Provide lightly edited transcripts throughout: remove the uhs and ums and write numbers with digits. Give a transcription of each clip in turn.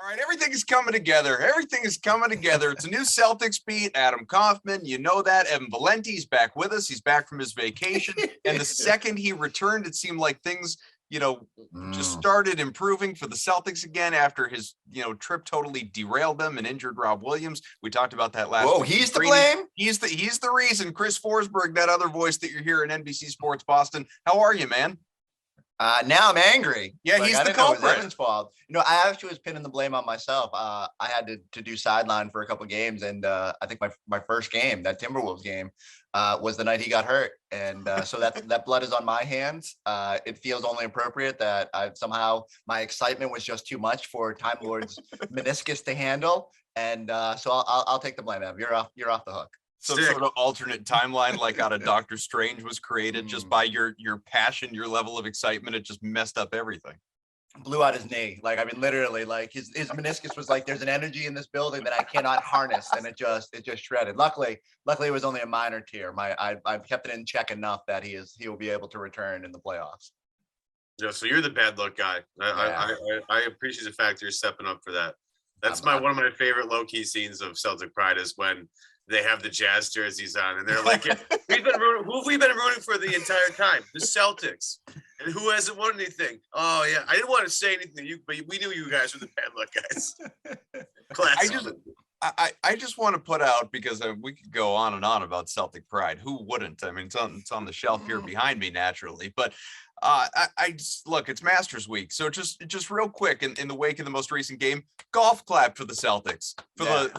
All right, everything is coming together. Everything is coming together. It's a new Celtics beat. Adam Kaufman, you know that. Evan Valenti's back with us. He's back from his vacation. And the second he returned, it seemed like things, just started improving for the Celtics again after his, trip totally derailed them and injured Rob Williams. We talked about that last week. He's to blame? He's the reason. Chris Forsberg, that other voice that you're hearing, NBC Sports Boston. How are you, man? Now I'm angry. Yeah, he's the culprit. It was Evan's fault. I actually was pinning the blame on myself. I had to do sideline for a couple of games, and I think my first game, that Timberwolves game, was the night he got hurt, and so that blood is on my hands. It feels only appropriate that somehow my excitement was just too much for Time Lord's meniscus to handle, and so I'll take the blame, Ev. You're off the hook. Some sort of alternate timeline like out of Doctor Strange was created just by your passion, your level of excitement. It just messed up everything. Blew out his knee. Literally, his meniscus was like, there's an energy in this building that I cannot harness. And it just shredded. Luckily it was only a minor tear. I've kept it in check enough that he will be able to return in the playoffs. Yeah, so you're the bad luck guy. I appreciate the fact you're stepping up for that. That's one of my favorite low-key scenes of Celtic Pride is when they have the Jazz jerseys on, and they're like, who have we been rooting for the entire time? The Celtics. And who hasn't won anything? Oh, yeah. I didn't want to say anything to you, but we knew you guys were the bad luck guys. Classic. I just want to put out, because we could go on and on about Celtic Pride. Who wouldn't? I mean, it's on the shelf here behind me, naturally. But look, it's Masters Week. So just real quick, in the wake of the most recent game, golf clap for the Celtics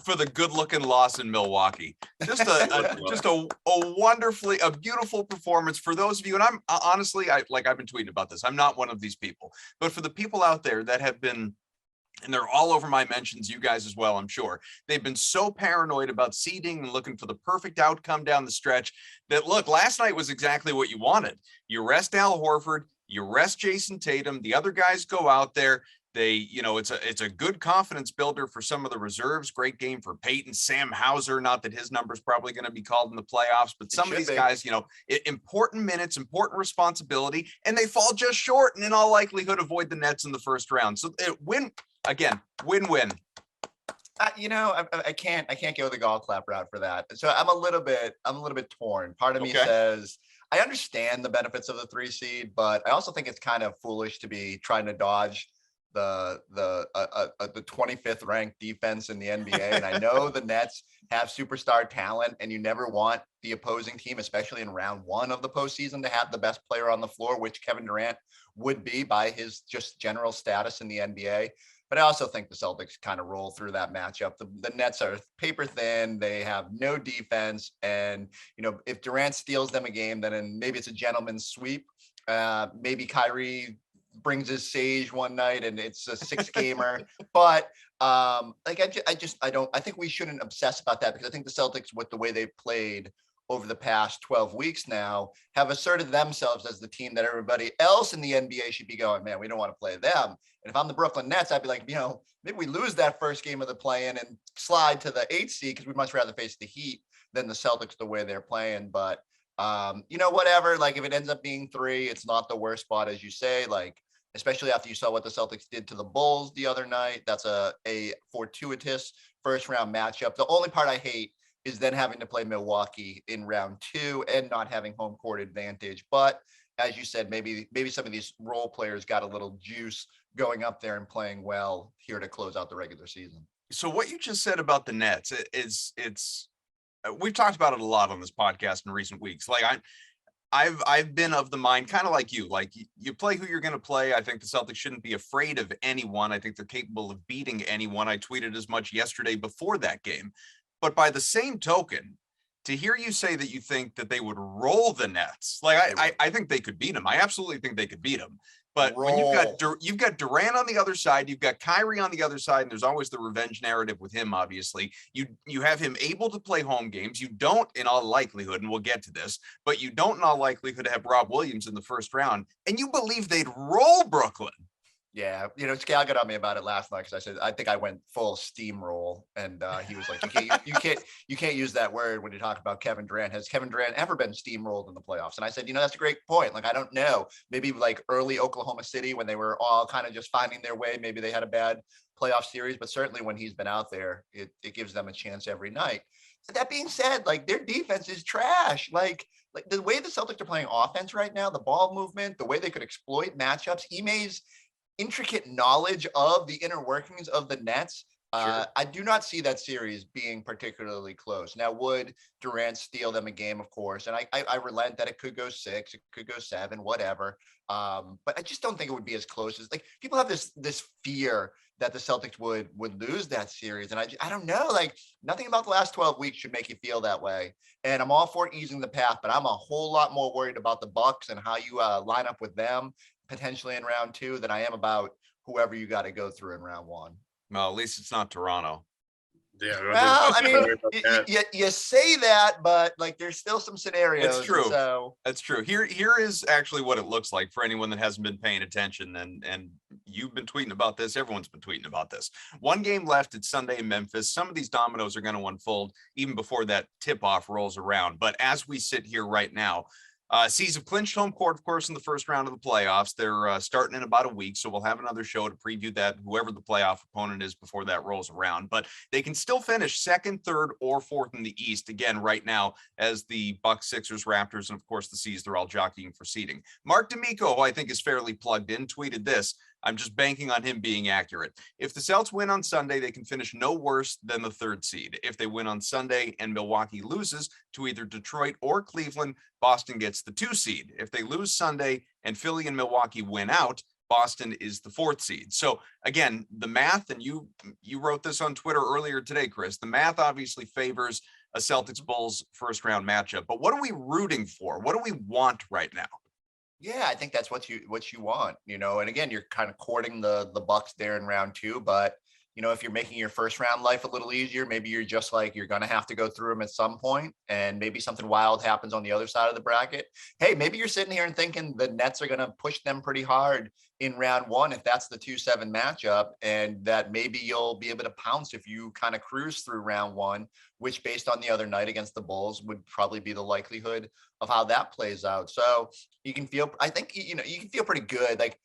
for the good-looking loss in Milwaukee. Just a beautiful performance for those of you. And I'm honestly, I've been tweeting about this. I'm not one of these people, but for the people out there that have been, and they're all over my mentions, you guys as well, I'm sure. They've been so paranoid about seeding and looking for the perfect outcome down the stretch that, look, last night was exactly what you wanted. You rest Al Horford, you rest Jason Tatum, the other guys go out there. It's a good confidence builder for some of the reserves. Great game for Peyton, Sam Hauser. Not that his number's probably going to be called in the playoffs, but some of these guys, important minutes, important responsibility, and they fall just short and in all likelihood avoid the Nets in the first round. So win-win. I can't go the golf clap route for that. So I'm a little bit torn. Part of me says I understand the benefits of the 3 seed, but I also think it's kind of foolish to be trying to dodge the 25th ranked defense in the NBA. And I know the Nets have superstar talent, and you never want the opposing team, especially in round 1 of the postseason, to have the best player on the floor, which Kevin Durant would be by his just general status in the NBA. But I also think the Celtics kind of roll through that matchup. The Nets are paper thin. They have no defense. And, if Durant steals them a game, then maybe it's a gentleman's sweep. Maybe Kyrie brings his sage one night and it's a 6-gamer. But I think we shouldn't obsess about that, because I think the Celtics, with the way they've played over the past 12 weeks now, have asserted themselves as the team that everybody else in the NBA should be going, man, we don't want to play them. And if I'm the Brooklyn Nets, I'd be like, maybe we lose that first game of the play-in and slide to the 8th seed, because we'd much rather face the Heat than the Celtics the way they're playing. But, whatever, if it ends up being 3, it's not the worst spot, as you say, especially after you saw what the Celtics did to the Bulls the other night. That's a fortuitous first-round matchup. The only part I hate is then having to play Milwaukee in round 2 and not having home court advantage. But as you said, maybe some of these role players got a little juice going up there and playing well here to close out the regular season. So what you just said about the Nets it's we've talked about it a lot on this podcast in recent weeks. I've been of the mind, kind of like you play who you're going to play. I think the Celtics shouldn't be afraid of anyone. I think they're capable of beating anyone. I tweeted as much yesterday before that game. But by the same token, to hear you say that you think that they would roll the Nets, I think they could beat them. I absolutely think they could beat them. But when you've got Durant on the other side, you've got Kyrie on the other side, and there's always the revenge narrative with him, obviously. You have him able to play home games. You don't, in all likelihood, and we'll get to this, but you don't in all likelihood have Rob Williams in the first round, and you believe they'd roll Brooklyn. Yeah, Scal got on me about it last night because I said I think I went full steamroll, and he was like, you can't use that word when you talk about Kevin Durant. Has Kevin Durant ever been steamrolled in the playoffs? And I said, that's a great point. Like, I don't know, maybe like early Oklahoma City when they were all kind of just finding their way, maybe they had a bad playoff series, but certainly when he's been out there, it gives them a chance every night. That being said, like, their defense is trash. Like the way the Celtics are playing offense right now, the ball movement, the way they could exploit matchups, Ime's intricate knowledge of the inner workings of the Nets. Sure. I do not see that series being particularly close. Now, would Durant steal them a game? Of course. And I relent that it could go 6, it could go 7, whatever. But I just don't think it would be as close as, like, people have this fear that the Celtics would lose that series. And I don't know, like, nothing about the last 12 weeks should make you feel that way. And I'm all for easing the path, but I'm a whole lot more worried about the Bucks and how you line up with them potentially in round 2 than I am about whoever you got to go through in round 1. Well, at least it's not Toronto. Yeah. Well, I mean, you say that, but like, there's still some scenarios. It's true. So That's true. Here is actually what it looks like for anyone that hasn't been paying attention. And you've been tweeting about this. Everyone's been tweeting about this. 1 game left. It's Sunday in Memphis. Some of these dominoes are going to unfold even before that tip-off rolls around. But as we sit here right now, Seas have clinched home court, of course, in the first round of the playoffs. They're starting in about a week, so we'll have another show to preview that, whoever the playoff opponent is, before that rolls around. But they can still finish 2nd, 3rd, or 4th in the East, again, right now, as the Bucks, Sixers, Raptors, and, of course, the Seas, they're all jockeying for seeding. Mark D'Amico, who I think is fairly plugged in, tweeted this. I'm just banking on him being accurate. If the Celtics win on Sunday, they can finish no worse than the 3rd seed. If they win on Sunday and Milwaukee loses to either Detroit or Cleveland, Boston gets the 2 seed. If they lose Sunday and Philly and Milwaukee win out, Boston is the 4th seed. So again, the math, and you wrote this on Twitter earlier today, Chris, the math obviously favors a Celtics Bulls first round matchup. But what are we rooting for? What do we want right now? yeah, I think that's what you want, and again, you're kind of courting the Bucks there in round 2, but if you're making your first round life a little easier, maybe you're just like, you're going to have to go through them at some point, and maybe something wild happens on the other side of the bracket. Hey, maybe you're sitting here and thinking the Nets are going to push them pretty hard in round 1 if that's the 2-7 matchup, and that maybe you'll be able to pounce if you kind of cruise through round 1, which, based on the other night against the Bulls, would probably be the likelihood of how that plays out. So you can feel, I think, you can feel pretty good. Like,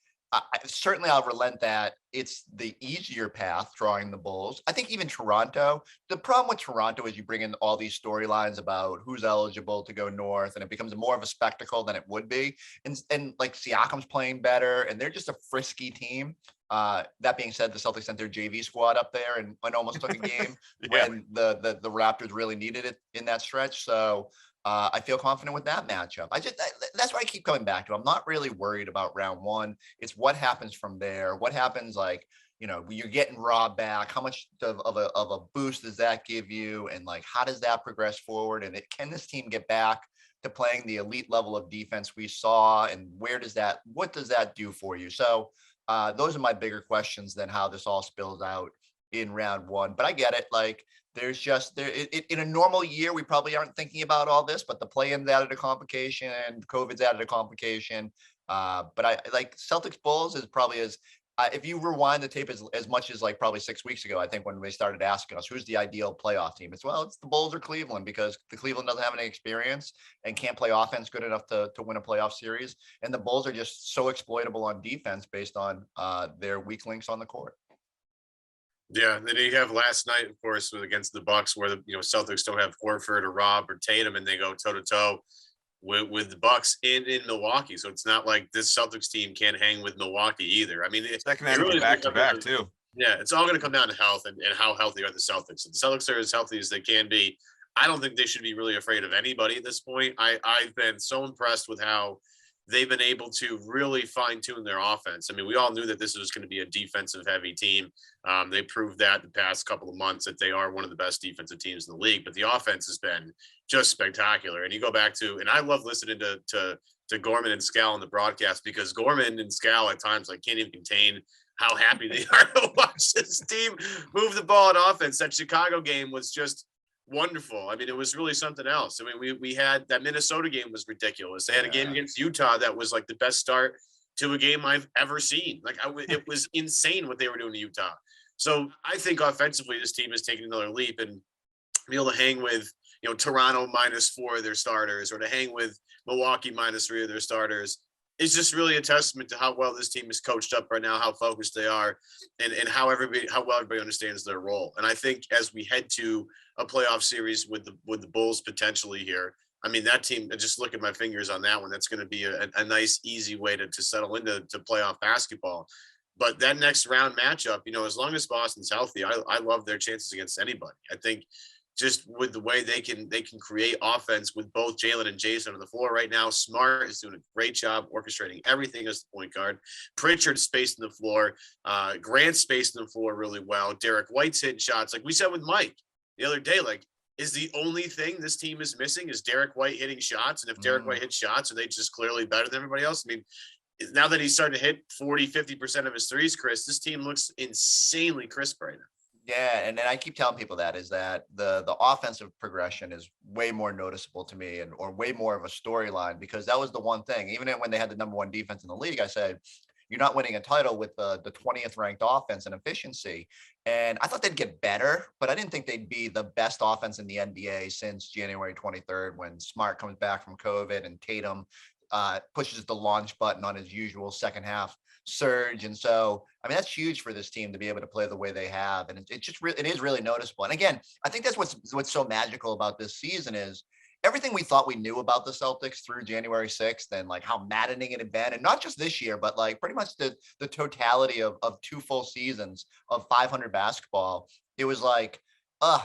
certainly I'll relent that it's the easier path drawing the Bulls. I think even Toronto, the problem with Toronto is you bring in all these storylines about who's eligible to go north, and it becomes more of a spectacle than it would be. And like, Siakam's playing better, and they're just a frisky team. That being said, the Celtics sent their JV squad up there and almost took a game when the Raptors really needed it in that stretch. So I feel confident with that matchup. That's why I keep coming back to. I'm not really worried about round 1. It's what happens from there. What happens, like, you're getting Rob back. How much of a boost does that give you? And like, how does that progress forward? And can this team get back to playing the elite level of defense we saw? And what does that do for you? So those are my bigger questions than how this all spills out in round 1. But I get it. Like, there's just in a normal year, we probably aren't thinking about all this, but the play-in's added a complication and COVID's added a complication. But I like Celtics Bulls is probably if you rewind the tape as much as like probably 6 weeks ago, I think, when they started asking us who's the ideal playoff team, it's the Bulls or Cleveland, because the Cleveland doesn't have any experience and can't play offense good enough to win a playoff series. And the Bulls are just so exploitable on defense based on their weak links on the court. Yeah, and then you have last night, of course, against the Bucks, where the Celtics don't have Horford or Rob or Tatum, and they go toe to toe with the Bucks in Milwaukee. So it's not like this Celtics team can't hang with Milwaukee either. I mean, second half really back to back too. Yeah, it's all going to come down to health and how healthy are the Celtics. If the Celtics are as healthy as they can be, I don't think they should be really afraid of anybody at this point. I've been so impressed with how they've been able to really fine-tune their offense. I mean, we all knew that this was going to be a defensive-heavy team. They proved that the past couple of months that they are one of the best defensive teams in the league. But the offense has been just spectacular. And you go back to, and I love listening to Gorman and Scal on the broadcast, because Gorman and Scal at times can't even contain how happy they are to watch this team move the ball in offense. That Chicago game was just wonderful. I mean, it was really something else. I mean, we had that Minnesota game was ridiculous. They had a game against Utah that was like the best start to a game I've ever seen. Like it was insane what they were doing to Utah. So I think offensively, this team is taking another leap, and be able to hang with, Toronto -4 of their starters, or to hang with Milwaukee -3 of their starters, is just really a testament to how well this team is coached up right now, how focused they are, and how well everybody understands their role. And I think as we head to a playoff series with the Bulls potentially here, I mean, that team, just look at my fingers on that one. That's going to be a nice, easy way to settle into playoff basketball. But that next round matchup, as long as Boston's healthy, I love their chances against anybody. I think just with the way they can create offense with both Jalen and Jason on the floor right now. Smart is doing a great job orchestrating everything as the point guard. Pritchard's spacing the floor. Grant's spacing the floor really well. Derek White's hitting shots. Like we said with Mike the other day, like, is the only thing this team is missing is Derek White hitting shots. And if Derek White hits shots, are they just clearly better than everybody else? I mean, now that he's starting to hit 40-50% of his threes, Chris, this team looks insanely crisp right now. Yeah, and I keep telling people that the offensive progression is way more noticeable to me, or way more of a storyline, because that was the one thing. Even when they had the number one defense in the league, I said, you're not winning a title with the 20th ranked offense and efficiency. And I thought they'd get better, but I didn't think they'd be the best offense in the NBA since January 23rd, when Smart comes back from COVID and Tatum pushes the launch button on his usual second half surge. And so, I mean, that's huge for this team to be able to play the way they have. And it is really noticeable. And again, I think that's what's so magical about this season is everything we thought we knew about the Celtics through January 6th, and like how maddening it had been. And not just this year, but like pretty much the totality of 2 full seasons of 500 basketball. It was like,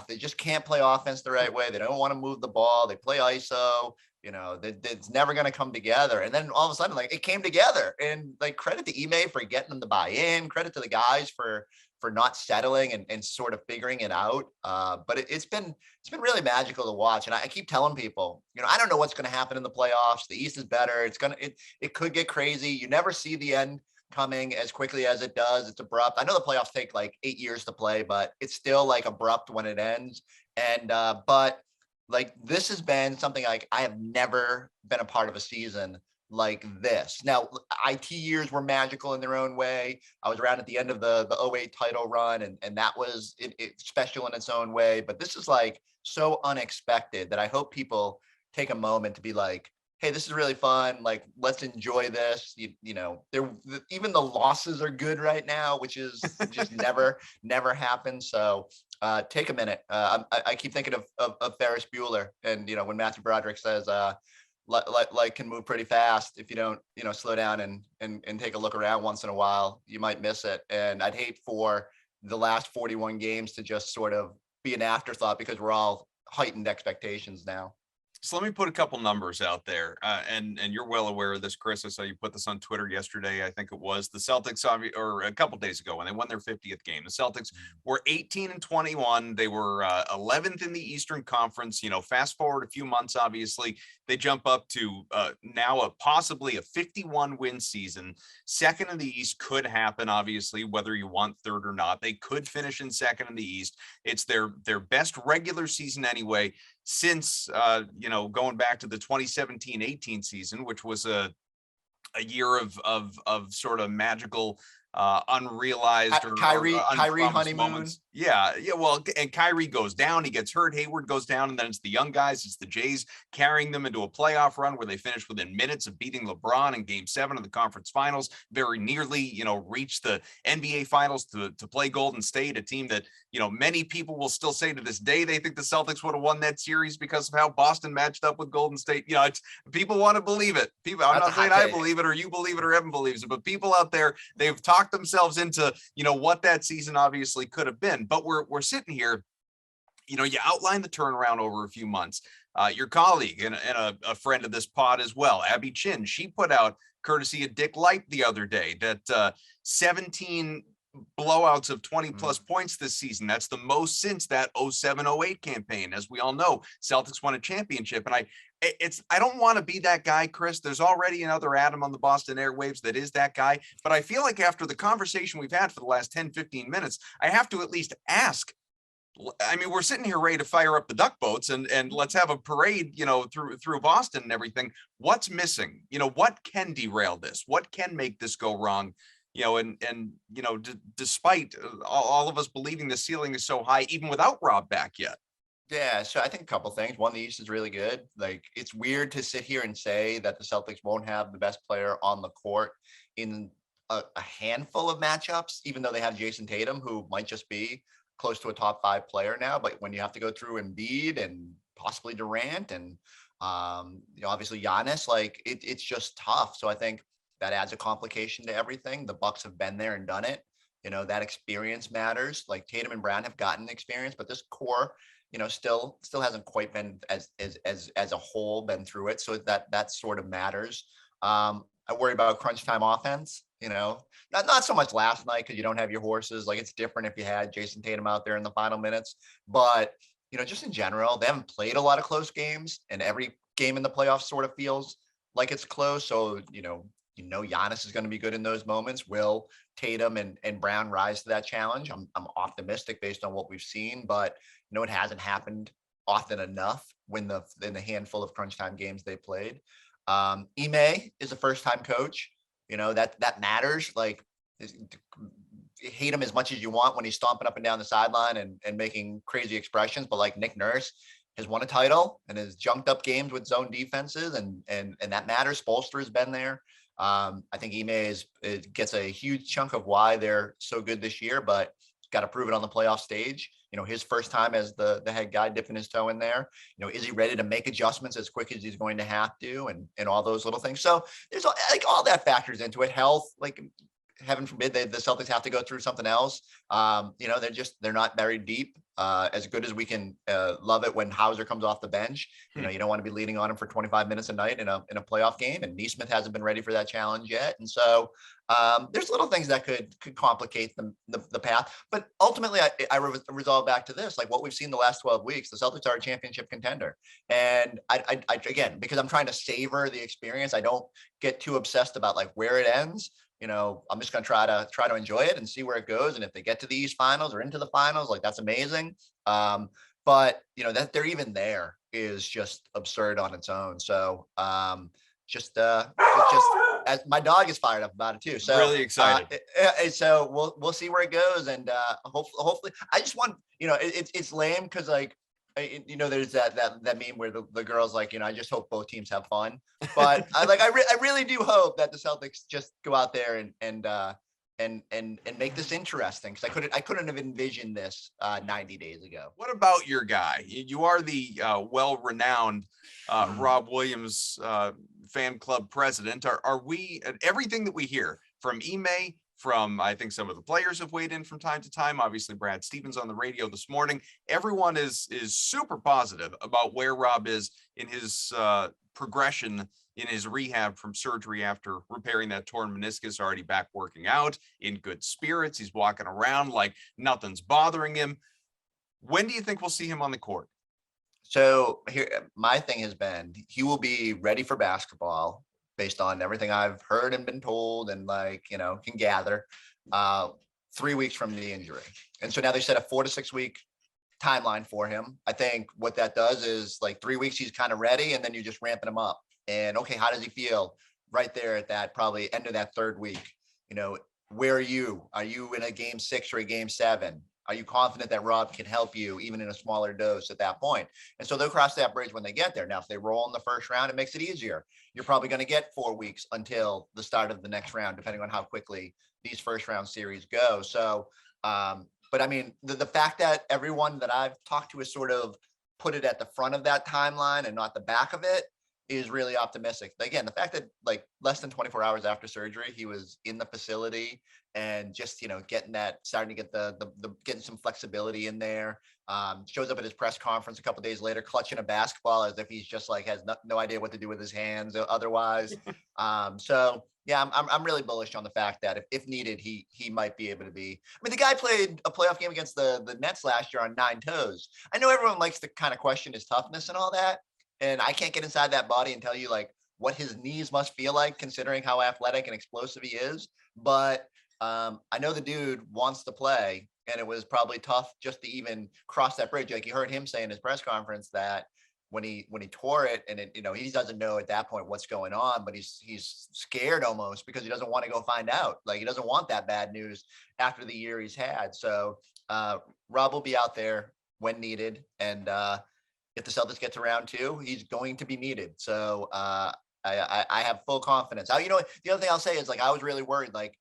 they just can't play offense the right way. They don't want to move the ball. They play ISO. It's never going to come together. And then all of a sudden, like, it came together. And like, credit to Ime for getting them to buy in. Credit to the guys for not settling and sort of figuring it out. But it's been really magical to watch. And I keep telling people, I don't know what's going to happen in the playoffs. The East is better. It could get crazy. You never see the end coming as quickly as it does. It's abrupt. I know the playoffs take like 8 years to play, but it's still like abrupt when it ends. And but like, this has been something like I have never been a part of a season like this. Now, IT years were magical in their own way. I was around at the end of the 08 title run, and that was it special in its own way. But this is like so unexpected that I hope people take a moment to be like, hey, this is really fun. Like, let's enjoy this. Even the losses are good right now, which is just never happens. So take a minute. I keep thinking of Ferris Bueller, and when Matthew Broderick says light can move pretty fast. If you don't slow down and take a look around once in a while, you might miss it. And I'd hate for the last 41 games to just sort of be an afterthought, because we're all heightened expectations now. So let me put a couple numbers out there, and you're well aware of this, Chris. I saw you put this on Twitter yesterday. I think it was the Celtics, or a couple days ago, when they won their 50th game. The Celtics were 18-21. They were 11th in the Eastern Conference. Fast forward a few months, obviously, they jump up to now possibly a 51-win season. Second in the East could happen, obviously, whether you want third or not. They could finish in second in the East. It's their best regular season anyway, since going back to the 2017-18 season, which was a year of sort of magical, unrealized or Kyrie honeymoon moments. Yeah. Well, and Kyrie goes down, he gets hurt, Hayward goes down, and then it's the young guys, it's the Jays carrying them into a playoff run where they finished within minutes of beating LeBron in Game 7 of the conference finals. Very nearly, reached the NBA finals to play Golden State, a team that many people will still say to this day they think the Celtics would have won that series because of how Boston matched up with Golden State. It's people want to believe it. I'm not saying I believe it or you believe it or Evan believes it, but people out there, they've talked themselves into what that season obviously could have been. But we're sitting here, you outlined the turnaround over a few months. Your colleague and a friend of this pod as well, Abby Chin, she put out, courtesy of Dick Light the other day, that 17 blowouts of 20 plus points this season. That's the most since that 07-08 campaign. As we all know, Celtics won a championship. And I don't want to be that guy, Chris. There's already another Adam on the Boston airwaves that is that guy. But I feel like after the conversation we've had for the last 10, 15 minutes, I have to at least ask, I mean, we're sitting here ready to fire up the duck boats and let's have a parade, through Boston and everything. What's missing? What can derail this? What can make this go wrong? Despite all of us believing the ceiling is so high, even without Rob back yet. Yeah, so I think a couple things. One, the East is really good. Like, it's weird to sit here and say that the Celtics won't have the best player on the court in a handful of matchups, even though they have Jason Tatum, who might just be close to a top 5 player now. But when you have to go through Embiid and possibly Durant and obviously Giannis, like it's just tough. So I think that adds a complication to everything. The Bucks have been there and done it. That experience matters. Like, Tatum and Brown have gotten experience, but this core, still hasn't quite been as a whole been through it. So that sort of matters. I worry about crunch time offense. Not so much last night because you don't have your horses. Like, it's different if you had Jason Tatum out there in the final minutes. But just in general, they haven't played a lot of close games, and every game in the playoffs sort of feels like it's close. So Giannis is going to be good in those moments. Will Tatum and Brown rise to that challenge? I'm optimistic based on what we've seen, but it hasn't happened often enough in the handful of crunch time games they played. Ime is a first time coach. That matters. Like, hate him as much as you want when he's stomping up and down the sideline and making crazy expressions, but like, Nick Nurse has won a title and has junked up games with zone defenses, and that matters. Spoelstra has been there. I think Ime gets a huge chunk of why they're so good this year, but got to prove it on the playoff stage. His first time as the head guy dipping his toe in there. Is he ready to make adjustments as quick as he's going to have to, and all those little things. So there's all that factors into it. Health, like, heaven forbid the Celtics have to go through something else. They're not very deep. As good as we can love it when Hauser comes off the bench, you don't want to be leaning on him for 25 minutes a night in a playoff game. And Neesmith hasn't been ready for that challenge yet. And so there's little things that could complicate the path. But ultimately, I resolve back to this, like what we've seen the last 12 weeks, the Celtics are a championship contender. And I again, because I'm trying to savor the experience, I don't get too obsessed about like where it ends. I'm just going to try to enjoy it and see where it goes. And if they get to the East Finals or into the finals, like, that's amazing. But that they're even there is just absurd on its own. So just as my dog is fired up about it too. So really excited. So we'll see where it goes. And hopefully I just want, it's lame because like, there's that meme where the girl's like, I just hope both teams have fun. But I really do hope that the Celtics just go out there and make this interesting, because I couldn't have envisioned this 90 days ago. What about your guy? You are the well-renowned Rob Williams fan club president. Are we, everything that we hear from Ime, from, I think some of the players have weighed in from time to time. Obviously, Brad Stevens on the radio this morning. Everyone is super positive about where Rob is in his progression in his rehab from surgery after repairing that torn meniscus, already back working out, in good spirits. He's walking around like nothing's bothering him. When do you think we'll see him on the court? So here, my thing has been, he will be ready for basketball based on everything I've heard and been told and can gather 3 weeks from the injury. And so now they set a 4 to 6 week timeline for him. I think what that does is like 3 weeks, he's kind of ready, and then you're just ramping him up. And okay, how does he feel right there at that probably end of that 3rd week? Where are you? Are you in a game 6 or a game 7? Are you confident that Rob can help you even in a smaller dose at that point? And so they'll cross that bridge when they get there. Now, if they roll in the first round, it makes it easier. You're probably going to get 4 weeks until the start of the next round, depending on how quickly these first round series go. So, but I mean, the fact that everyone that I've talked to has sort of put it at the front of that timeline and not the back of it is really optimistic. Again, the fact that like less than 24 hours after surgery, he was in the facility and just, starting to get the getting some flexibility in there. Shows up at his press conference a couple of days later, clutching a basketball as if he's just like has no idea what to do with his hands otherwise. So yeah, I'm really bullish on the fact that if needed, he might be able to be. I mean, the guy played a playoff game against the Nets last year on 9 toes. I know everyone likes to kind of question his toughness and all that, and I can't get inside that body and tell you like what his knees must feel like, considering how athletic and explosive he is. But I know the dude wants to play, and it was probably tough just to even cross that bridge. Like you heard him say in his press conference that when he tore it, and it, he doesn't know at that point what's going on, but he's scared almost because he doesn't want to go find out. Like he doesn't want that bad news after the year he's had. So Rob will be out there when needed, and if the Celtics get to round 2, he's going to be needed. So I have full confidence. Now, the other thing I'll say is like I was really worried, like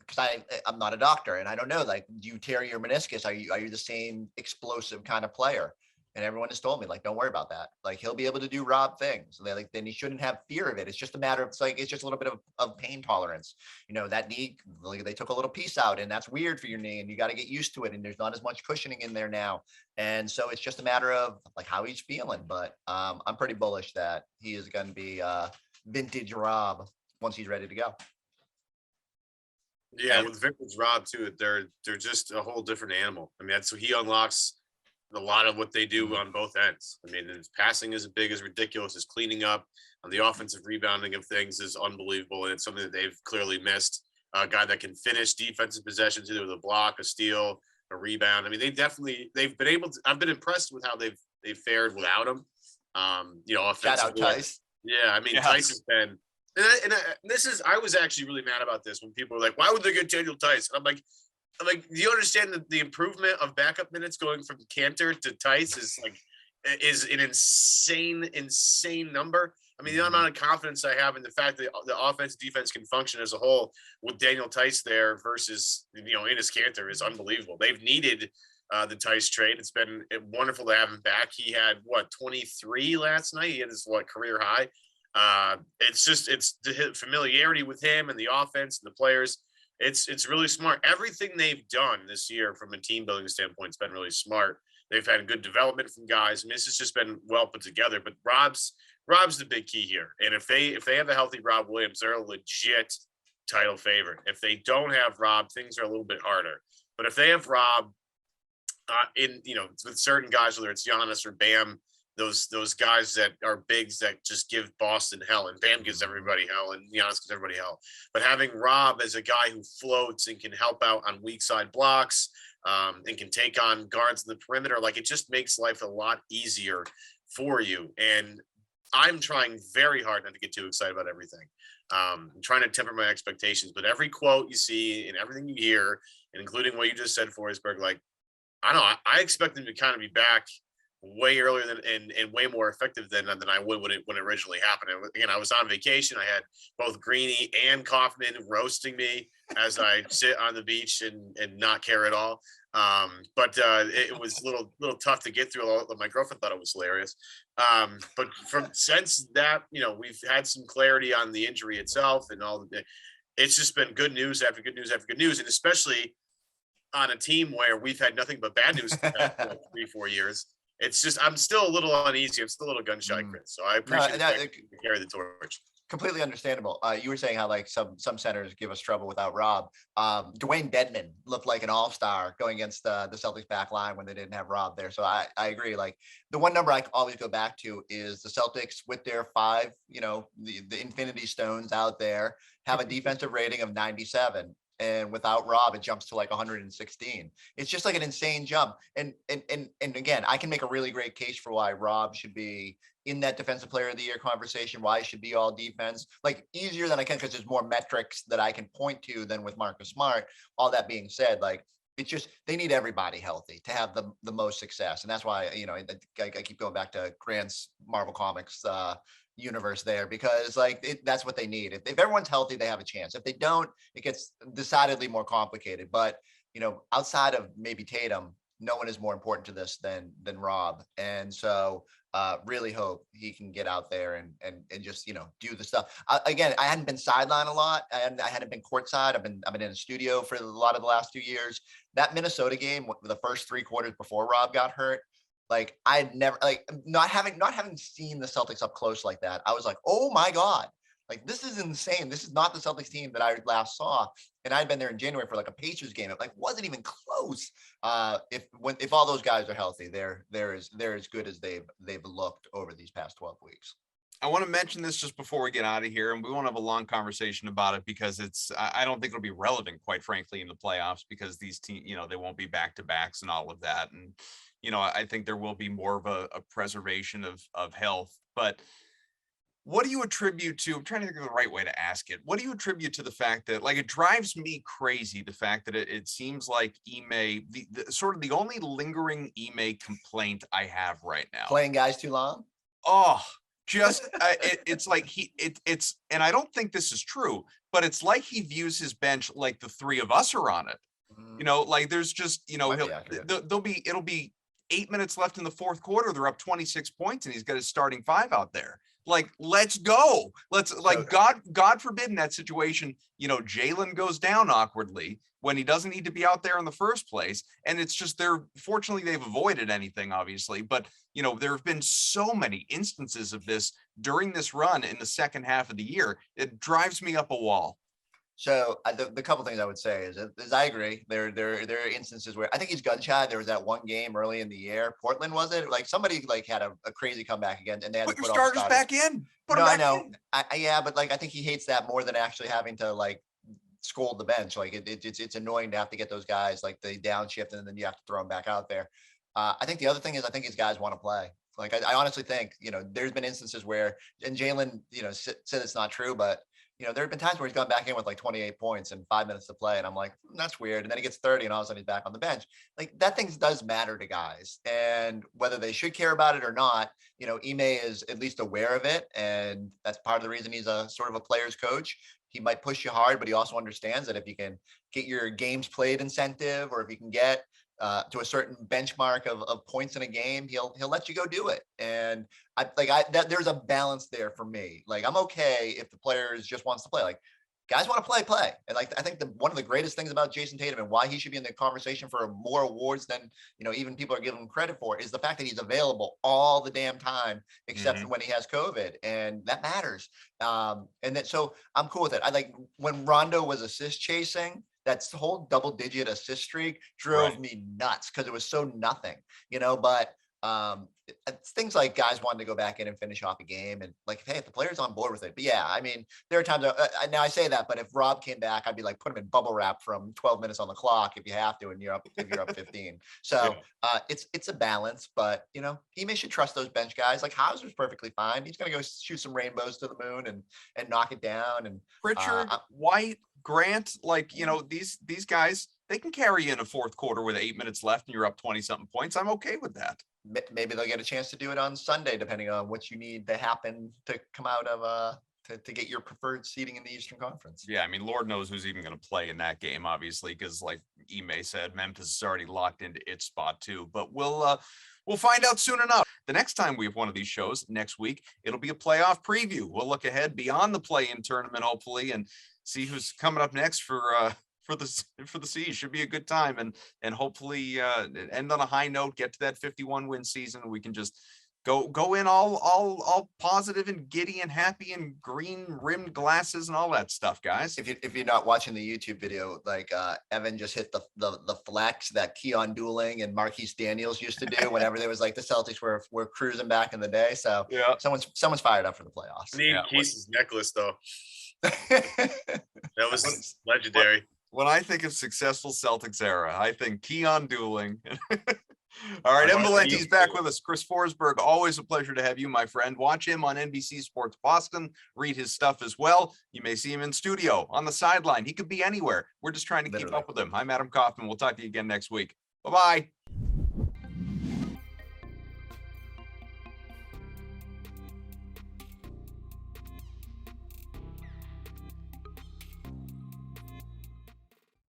because I'm not a doctor and I don't know, like, do you tear your meniscus? Are you the same explosive kind of player? And everyone has told me, like, don't worry about that. Like he'll be able to do Rob things. And then he shouldn't have fear of it. It's just a matter of it's just a little bit of pain tolerance. That knee, like they took a little piece out and that's weird for your knee and you got to get used to it. And there's not as much cushioning in there now. And so it's just a matter of like how he's feeling. But I'm pretty bullish that he is going to be vintage Rob once he's ready to go. Yeah, with vintage Rob too, they're just a whole different animal. I mean, that's he unlocks a lot of what they do on both ends. I mean, his passing is big, as ridiculous. His cleaning up on the offensive rebounding of things is unbelievable, and it's something that they've clearly missed. A guy that can finish defensive possessions either with a block, a steal, a rebound. I mean, they've been able to. I've been impressed with how they've fared without him. Offensively. Shout out Tice. Yeah, I mean, Tice has been. And this is, I was actually really mad about this when people were like, why would they get Daniel Tice? And I'm like, do you understand that the improvement of backup minutes going from Cantor to Tice is an insane number? I mean, the amount of confidence I have in the fact that the offense defense can function as a whole with Daniel Tice there versus, Enes Kanter is unbelievable. They've needed the Tice trade. It's been wonderful to have him back. He had 23 last night. He had his career high. It's the familiarity with him and the offense and the players. It's really smart. Everything they've done this year from a team building standpoint has been really smart. They've had good development from guys. I mean, this has just been well put together. But Rob's the big key here. And if they have a healthy Rob Williams, they're a legit title favorite. If they don't have Rob, things are a little bit harder. But if they have Rob, with certain guys, whether it's Giannis or Bam, those guys that are bigs that just give Boston hell, and Bam gives everybody hell, and Giannis gives everybody hell. But having Rob as a guy who floats and can help out on weak side blocks, and can take on guards in the perimeter, like it just makes life a lot easier for you. And I'm trying very hard not to get too excited about everything. I'm trying to temper my expectations, but every quote you see and everything you hear, and including what you just said, Forsberg, like I don't know, I expect them to kind of be back way earlier than and way more effective than I would when it originally happened. And again, I was on vacation. I had both Greeny and Kaufman roasting me as I sit on the beach and not care at all. But it was a little tough to get through. My girlfriend thought it was hilarious. But since that, we've had some clarity on the injury itself and all. It's just been good news after good news after good news, and especially on a team where we've had nothing but bad news for the past 3-4 years. It's just, I'm still a little uneasy. I'm still a little gun shy, Chris. So I appreciate you carry the torch. Completely understandable. You were saying how like some centers give us trouble without Rob. Dwayne Dedmon looked like an all-star going against the Celtics back line when they didn't have Rob there. So I agree. Like the one number I always go back to is the Celtics with their 5, the Infinity Stones out there have a defensive rating of 97. And without Rob, it jumps to like 116. It's just like an insane jump. And again, I can make a really great case for why Rob should be in that defensive player of the year conversation, why he should be all defense, like easier than I can, because there's more metrics that I can point to than with Marcus Smart. All that being said, like it's just, they need everybody healthy to have the most success. And that's why, I keep going back to Grant's Marvel Comics universe there, because that's what they need. If everyone's healthy, they have a chance. If they don't, it gets decidedly more complicated. But outside of maybe Tatum, no one is more important to this than Rob. And so really hope he can get out there and just do the stuff. Again, I hadn't been sidelined a lot. I hadn't been courtside. I've been in a studio for a lot of the last 2 years. That Minnesota game, the first 3 quarters before Rob got hurt, like I'd never, like not having seen the Celtics up close like that, I was like, oh my God, like this is insane. This is not the Celtics team that I last saw. And I'd been there in January for like a Pacers game. It like wasn't even close. If all those guys are healthy, they're as good as they've looked over these past 12 weeks. I want to mention this just before we get out of here, and we won't have a long conversation about it because I don't think it'll be relevant, quite frankly, in the playoffs because these teams, they won't be back-to-backs and all of that. And, I think there will be more of a preservation of health. But what do you attribute to, I'm trying to think of the right way to ask it. What do you attribute to the fact that, like, it drives me crazy, the fact that it seems like Ime, the sort of the only lingering Ime complaint I have right now. Playing guys too long? Oh, just it's like it's and I don't think this is true, but it's like he views his bench like the three of us are on it. Like there's just, it'll be 8 minutes left in the fourth quarter. They're up 26 points and he's got his starting five out there. Like, let's go. Let's like God forbid in that situation, Jalen goes down awkwardly when he doesn't need to be out there in the first place. And it's just fortunately they've avoided anything, obviously, but there have been so many instances of this during this run in the second half of the year. It drives me up a wall. So the couple things I would say is I agree. There are instances where I think he's gun shy. There was that one game early in the year. Portland, was it? Like somebody had a crazy comeback again, and they had put to your put starters back in. No, I know. Yeah, but like I think he hates that more than actually having to like scold the bench. Like it's annoying to have to get those guys like the downshift and then you have to throw them back out there. I think the other thing is I think his guys want to play. Like I honestly think there's been instances where, and Jalen said it's not true, but there have been times where he's gone back in with like 28 points and 5 minutes to play. And I'm like, that's weird. And then he gets 30 and all of a sudden he's back on the bench. Like that thing does matter to guys. And whether they should care about it or not, Ime is at least aware of it. And that's part of the reason he's a sort of a player's coach. He might push you hard, but he also understands that if you can get your games played incentive, or if you can get to a certain benchmark of points in a game, he'll let you go do it. And there's a balance there for me. Like I'm okay if the players just wants to play. Like guys want to play. And like I think one of the greatest things about Jason Tatum and why he should be in the conversation for more awards than even people are giving him credit for is the fact that he's available all the damn time except when he has COVID, and that matters. So I'm cool with it. I like when Rondo was assist chasing. That whole double-digit assist streak drove me nuts because it was so nothing, But it's things like guys wanting to go back in and finish off a game, and like, hey, if the player's on board with it. But yeah, I mean, there are times. Now I say that, but if Rob came back, I'd be like, put him in bubble wrap from 12 minutes on the clock if you have to, and you're up 15. So it's a balance, but Ime should trust those bench guys. Like Hauser's perfectly fine. He's gonna go shoot some rainbows to the moon and knock it down. And Pritchard, White, Grant, like these guys, they can carry in a fourth quarter with 8 minutes left and you're up 20 something points. I'm okay with that. Maybe they'll get a chance to do it on Sunday, depending on what you need to happen to come out of to get your preferred seating in the Eastern Conference. Yeah, I mean, Lord knows who's even going to play in that game, obviously, because like Ime said, Memphis is already locked into its spot too. But we'll find out soon enough. The next time we have one of these shows next week, it'll be a playoff preview. We'll look ahead beyond the play-in tournament, hopefully, and see who's coming up next for the C's. Should be a good time, and hopefully end on a high note, get to that 51 win season. We can just go in all positive and giddy and happy and green rimmed glasses and all that stuff, guys. If you're not watching the YouTube video, like Evan just hit the flex that Keon Dooling and Marquise Daniels used to do whenever there was like the Celtics were cruising back in the day. So yeah, someone's fired up for the playoffs. I need Keith's necklace though. That was legendary. When I think of successful Celtics era, I think Keon Dooling. All right, M. Valenti's back with us. Chris Forsberg, always a pleasure to have you, my friend. Watch him on NBC Sports Boston. Read his stuff as well. You may see him in studio, on the sideline. He could be anywhere. We're just trying to keep up with him. I'm Adam Kaufman. We'll talk to you again next week. Bye-bye.